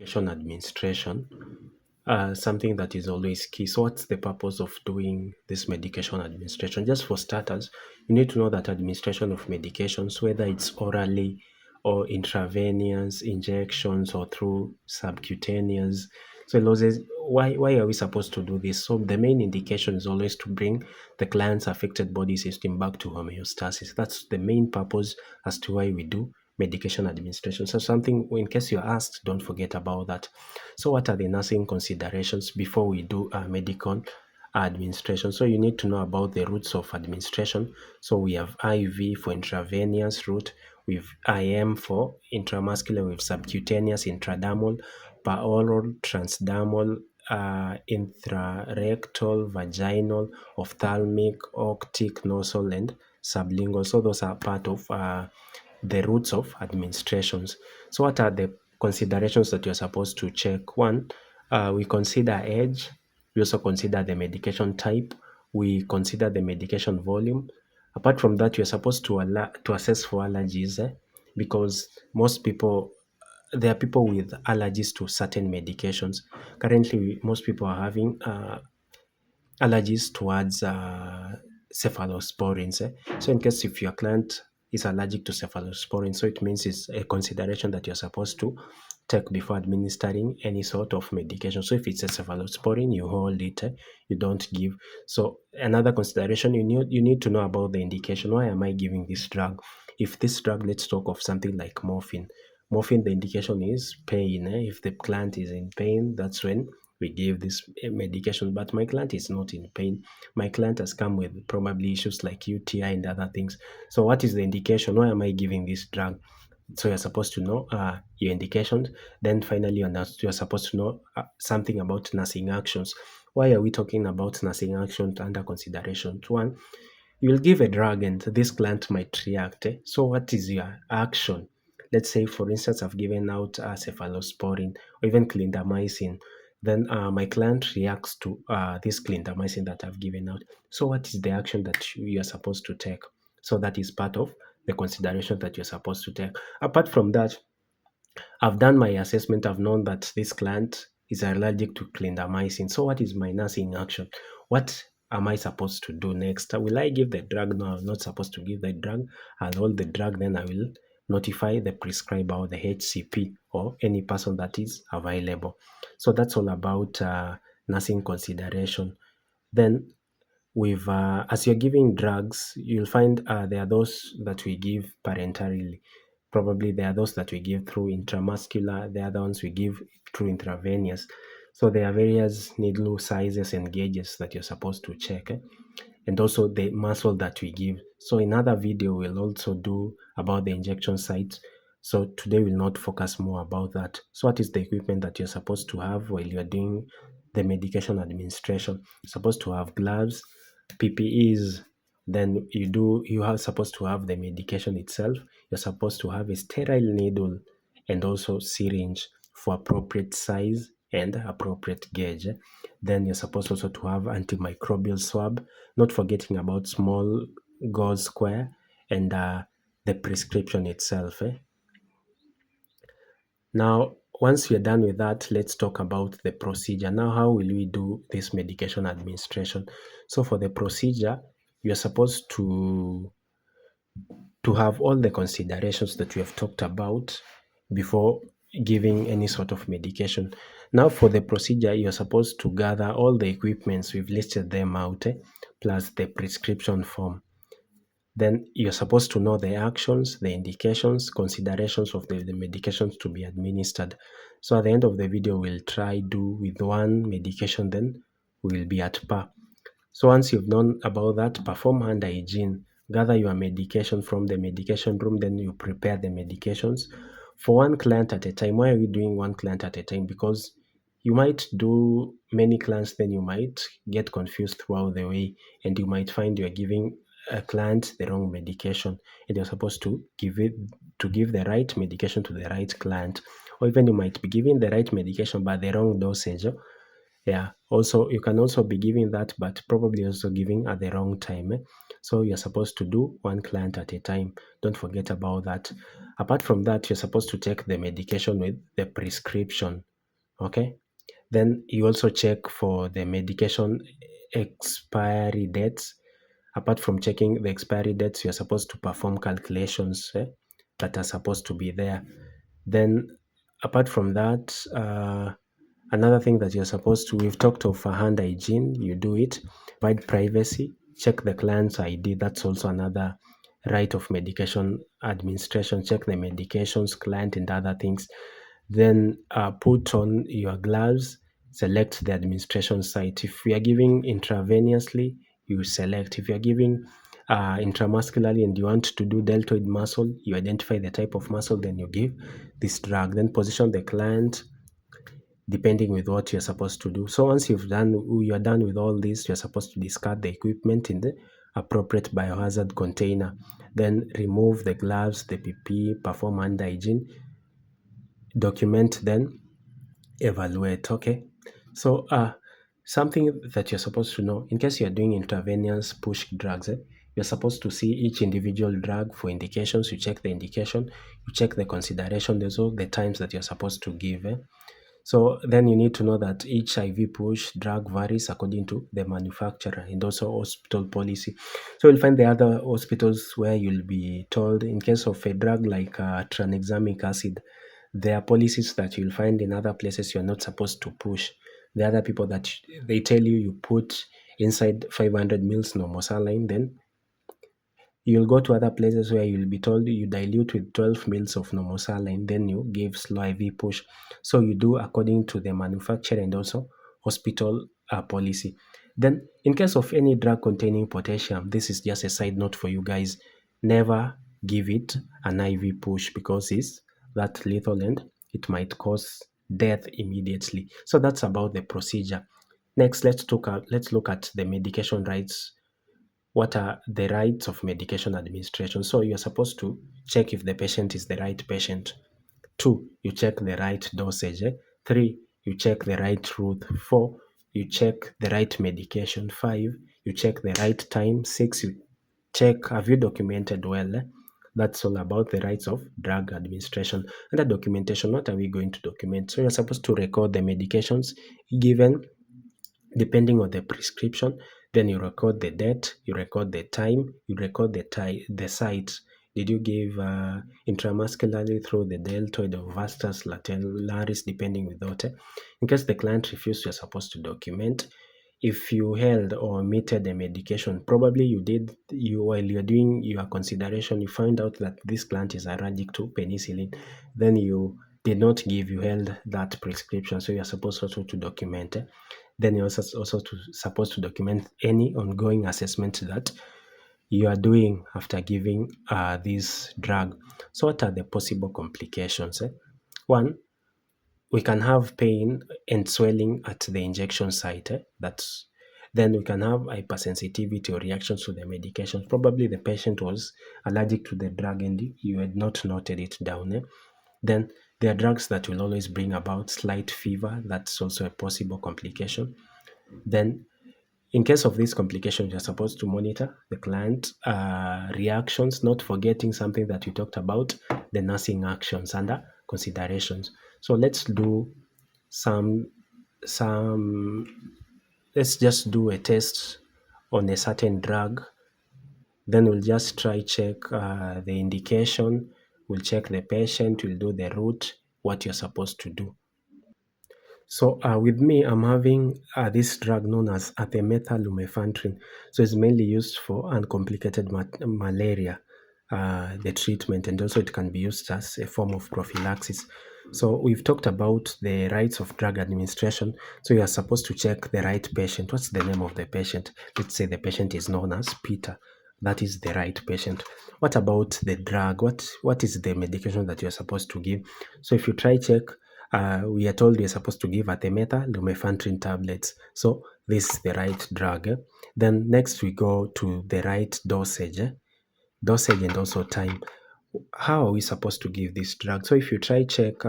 Medication administration, something that is always key. So what's the purpose of doing this medication administration? Just for starters, you need to know that administration of medications, whether it's orally or intravenous injections or through subcutaneous. So Loses, why are we supposed to do this? So the main indication is always to bring the client's affected body system back to homeostasis. That's the main purpose as to why we do medication administration. So something, in case you're asked, don't forget about that. So what are the nursing considerations before we do medical administration? So you need to know about the routes of administration. So we have IV for intravenous route, we have IM for intramuscular, we have subcutaneous, intradermal, paroral, transdermal, intrarectal, vaginal, ophthalmic, optic, nasal, and sublingual. So those are part of the routes of administrations. So what are the considerations that you're supposed to check? One, we consider age. We also consider the medication type. We consider the medication volume. Apart from that, you're supposed to assess for allergies, because most people, there are people with allergies to certain medications. Currently, most people are having allergies towards cephalosporins. So in case if your client is allergic to cephalosporin, so it means it's a consideration that you're supposed to take before administering any sort of medication. So if it's a cephalosporin, you hold it, you don't give. So another consideration, you need to know about the indication. Why am I giving this drug? If this drug, let's talk of something like morphine. Morphine, the indication is pain. If the client is in pain, that's when we give this medication. But my client is not in pain. My client has come with probably issues like UTI and other things. So what is the indication? Why am I giving this drug? So you're supposed to know your indications. Then finally, you're supposed to know something about nursing actions. Why are we talking about nursing actions under consideration? One, you will give a drug and this client might react. So what is your action? Let's say, for instance, I've given out cephalosporin or even clindamycin. Then my client reacts to this clindamycin that I've given out. So what is the action that you are supposed to take? So that is part of the consideration that you're supposed to take. Apart from that, I've done my assessment. I've known that this client is allergic to clindamycin. So what is my nursing action? What am I supposed to do next? Will I give the drug? No, I'm not supposed to give the drug. I'll hold the drug, then I will notify the prescriber or the HCP or any person that is available. So that's all about nursing consideration. Then with as you're giving drugs, you'll find there are those that we give parenterally. Probably there are those that we give through intramuscular, the other ones we give through intravenous. So there are various needle sizes and gauges that you're supposed to check, and also the muscle that we give. So in another video, we'll also do about the injection sites. So today we'll not focus more about that. So what is the equipment that you're supposed to have while you're doing the medication administration? You're supposed to have gloves, PPEs, then you are supposed to have the medication itself. You're supposed to have a sterile needle and also syringe for appropriate size and appropriate gauge. Then you're supposed also to have antimicrobial swab, not forgetting about small gauze square and the prescription itself. Now, once we're done with that, let's talk about the procedure. Now, how will we do this medication administration? So for the procedure, you're supposed to have all the considerations that we have talked about before giving any sort of medication. Now for the procedure, you're supposed to gather all the equipments, we've listed them out, plus the prescription form. Then you're supposed to know the actions, the indications, considerations of the medications to be administered. So at the end of the video, we'll try do with one medication, then we'll be at par. So once you've known about that, perform hand hygiene. Gather your medication from the medication room, then you prepare the medications for one client at a time. Why are we doing one client at a time? Because you might do many clients, then you might get confused throughout the way, and you might find you're giving a client the wrong medication, and you're supposed to give the right medication to the right client, or even you might be giving the right medication but the wrong dosage. Yeah, also you can also be giving that, but probably also giving at the wrong time. So you're supposed to do one client at a time. Don't forget about that. Apart from that, you're supposed to take the medication with the prescription. Okay. Then you also check for the medication expiry dates. Apart from checking the expiry dates, you're supposed to perform calculations that are supposed to be there. Then, apart from that, another thing that you're supposed to, we've talked of hand hygiene, you do it. Provide privacy, check the client's ID. That's also another right of medication administration. Check the medications, client, and other things. Then put on your gloves, select the administration site. If we are giving intravenously, you select. If you are giving intramuscularly and you want to do deltoid muscle, you identify the type of muscle, then you give this drug. Then position the client depending with what you're supposed to do. So once you're done with all this, you're supposed to discard the equipment in the appropriate biohazard container. Then remove the gloves, the PP, perform hand hygiene, document, then evaluate. Okay. So something that you're supposed to know, in case you're doing intravenous push drugs, you're supposed to see each individual drug for indications. You check the indication, you check the consideration, there's all the times that you're supposed to give. So then you need to know that each IV push drug varies according to the manufacturer and also hospital policy. So you'll find the other hospitals where you'll be told, in case of a drug like tranexamic acid, there are policies that you'll find in other places you're not supposed to push. The other people that they tell you put inside 500 mils normal saline, then you'll go to other places where you'll be told you dilute with 12 mils of normal saline, then you give slow IV push. So you do according to the manufacturer and also hospital policy. Then, in case of any drug containing potassium, this is just a side note for you guys. Never give it an IV push because it's that lethal and it might cause death immediately. So that's about the procedure. Next, let's look at the medication rights. What are the rights of medication administration? So you're supposed to check if the patient is the right patient. 2, you check the right dosage. 3, you check the right route. 4, you check the right medication. 5, you check the right time. 6, you check have you documented well. That's all about the rights of drug administration. Under documentation, what are we going to document? So you're supposed to record the medications given depending on the prescription. Then you record the date, you record the time, you record the site. Did you give intramuscularly through the deltoid or vastus lateralis, depending with that? In case the client refused, you're supposed to document. If you held or omitted a medication, probably while you're doing your consideration, you find out that this client is allergic to penicillin. Then you did not give, you held that prescription. So you're supposed also to document. Then you're also supposed to document any ongoing assessment that you are doing after giving this drug. So what are the possible complications? 1, we can have pain and swelling at the injection site. Then we can have hypersensitivity or reactions to the medication. Probably the patient was allergic to the drug and you had not noted it down. Then there are drugs that will always bring about slight fever. That's also a possible complication. Then in case of these complications, you're supposed to monitor the client reactions, not forgetting something that we talked about, the nursing actions under considerations. So let's do some let's just do a test on a certain drug. Then we'll just try check the indication, we'll check the patient, we'll do the route, what you're supposed to do. So with me, I'm having this drug known as artemether-lumefantrine. So it's mainly used for uncomplicated malaria, the treatment, and also it can be used as a form of prophylaxis. So we've talked about the rights of drug administration. So you are supposed to check the right patient. What's the name of the patient? Let's say the patient is known as Peter. That is the right patient. What about the drug? What is the medication that you're supposed to give? So if you try check, we are told you're supposed to give artemether lumefantrine tablets. So this is the right drug. Then next we go to the right dosage. Dosage and also time. How are we supposed to give this drug? So if you try check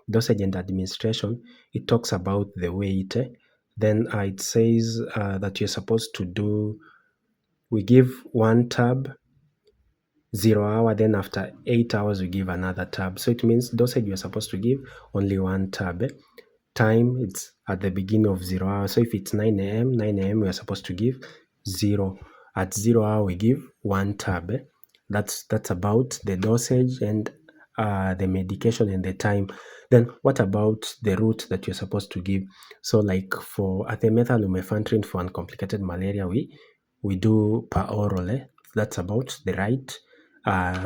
dosage and administration, it talks about the weight. Then it says that you're supposed to do, we give 1 tab 0 hour, then after 8 hours we give another tab. So it means dosage you're supposed to give only 1 tab. time, it's at the beginning of 0 hour. So if it's 9 a.m., 9 a.m. we are supposed to give 0. At 0 hour, we give 1 tab. That's about the dosage and the medication and the time. Then what about the route that you're supposed to give? So like for artemether-lumefantrine for uncomplicated malaria, we do per oral. That's about the right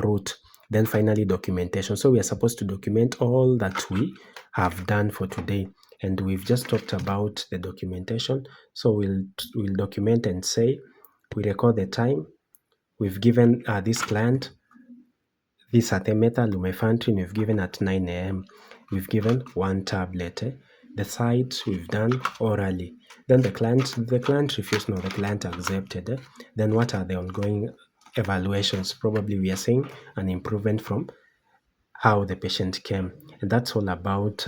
route. Then finally, documentation. So we are supposed to document all that we have done for today. And we've just talked about the documentation. So we'll document and say, we record the time. We've given this client this artemether-lumefantrine we've given at 9 a.m. We've given 1 tablet. The site we've done orally. Then the client refused. No, the client accepted. Then what are the ongoing evaluations? Probably we are seeing an improvement from how the patient came. And that's all about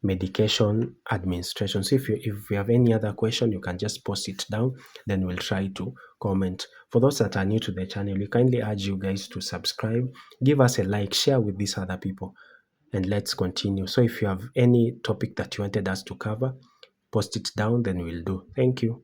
medication administration. So if you have any other question, you can just post it down, then we'll try to comment. For those that are new to the channel, we kindly urge you guys to subscribe, give us a like, share with these other people, and let's continue. So if you have any topic that you wanted us to cover, post it down, then we'll do. Thank you.